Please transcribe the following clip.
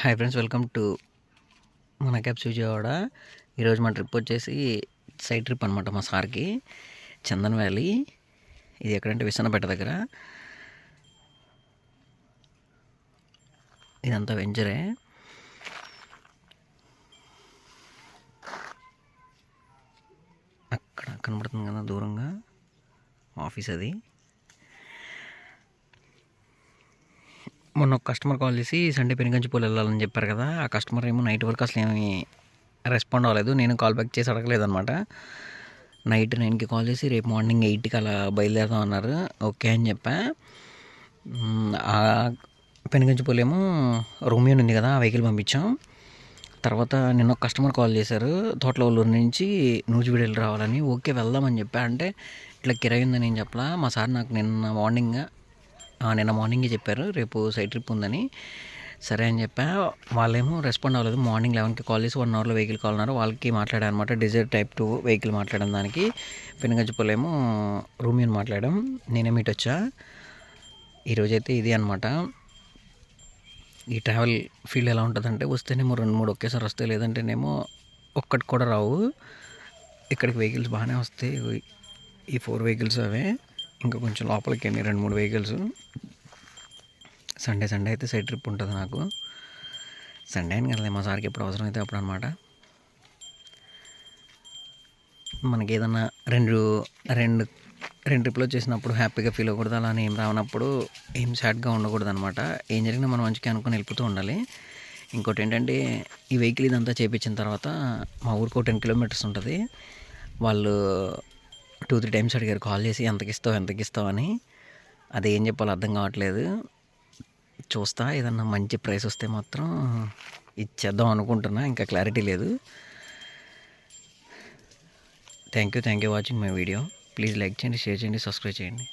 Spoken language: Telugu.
హాయ్ ఫ్రెండ్స్, వెల్కమ్ టు మన క్యాబ్స్ విజయవాడ. ఈరోజు మా ట్రిప్ వచ్చేసి సైడ్ ట్రిప్ అనమాట. మా సార్కి చందన్ వ్యాలీ. ఇది ఎక్కడంటే విసన్నపేట దగ్గర. ఇదంతా వెంచరే. అక్కడ కనబడుతుంది కదా దూరంగా ఆఫీస్ అది. మొన్న ఒక కస్టమర్ కాల్ చేసి సండే పెనుగంచిపూలు వెళ్ళాలని చెప్పారు కదా. ఆ కస్టమర్ ఏమో నైట్ వరకు అసలు ఏమి రెస్పాండ్ అవ్వలేదు. నేను కాల్ బ్యాక్ చేసి అడగలేదన్నమాట. నైట్ 9కి కాల్ చేసి రేపు మార్నింగ్ 8కి అలా బయలుదేరుదాం అన్నారు. ఓకే అని చెప్పా. ఆ పెనుగంచిపూలు ఏమో రోమియో ఉంది కదా, ఆ వెహికల్ పంపించాం. తర్వాత నిన్న ఒక కస్టమర్ కాల్ చేశారు తోటలూరు నుంచి నూజివీడు రావాలని. ఓకే వెళ్దామని చెప్పా. అంటే ఇట్లా కిరాయి ఉందని నేను చెప్పలా. మా సార్ నాకు నిన్న మార్నింగే చెప్పారు రేపు సైడ్ ట్రిప్ ఉందని. సరే అని చెప్పా. వాళ్ళేమో రెస్పాండ్ అవ్వలేదు. మార్నింగ్ 11కి కాల్ చేసి 1 అవర్లో వెహికల్ కాల్ అన్నారు. వాళ్ళకి మాట్లాడాను అనమాట. డిజైర్ టైప్ 2 వెహికల్ మాట్లాడాను. దానికి పెనుగంచిపూలేమో రూమియన్ మాట్లాడాం. నేనే మీట్ వచ్చా. ఈరోజైతే ఇది అనమాట. ఈ ట్రావెల్ ఫీల్డ్ ఎలా ఉంటుందంటే వస్తేనేమో 2-3 ఒకేసారి వస్తాయి, లేదంటేనేమో ఒక్కటి కూడా రావు. ఇక్కడికి వెహికల్స్ బాగానే వస్తాయి. ఈ 4 వెహికల్స్ అవే. ఇంకా కొంచెం లోపలికి 2-3 వెహికల్స్. సండే అయితే సైడ్ ట్రిప్ ఉంటుంది నాకు. సండే అని కదా, మా సార్కి ఎప్పుడు అవసరం అయితే అప్పుడు అనమాట. మనకి ఏదన్నా రెండు ట్రిప్లో చేసినప్పుడు హ్యాపీగా ఫీల్ అవ్వకూడదు. అలానే ఏం రానప్పుడు ఏం సాడ్గా ఉండకూడదు అనమాట. ఏం జరిగినా మనం మంచిగా అనుకుని వెళ్ళిపోతూ ఉండాలి. ఇంకోటి ఏంటంటే ఈ వెహికల్ ఇదంతా చేయించిన తర్వాత మా ఊరికి 10 కిలోమీటర్స్ ఉంటుంది. వాళ్ళు 2-3 టైమ్స్ అడిగారు కాల్ చేసి ఎంతకి ఇస్తావు అని. అది ఏం చెప్పాలో అర్థం కావట్లేదు. చూస్తా, ఏదన్నా మంచి ప్రైస్ వస్తే మాత్రం ఇచ్చేద్దాం అనుకుంటున్నా. ఇంకా క్లారిటీ లేదు. Thank you watching my video. Please like చేయండి, షేర్ చేయండి, సబ్స్క్రైబ్ చేయండి.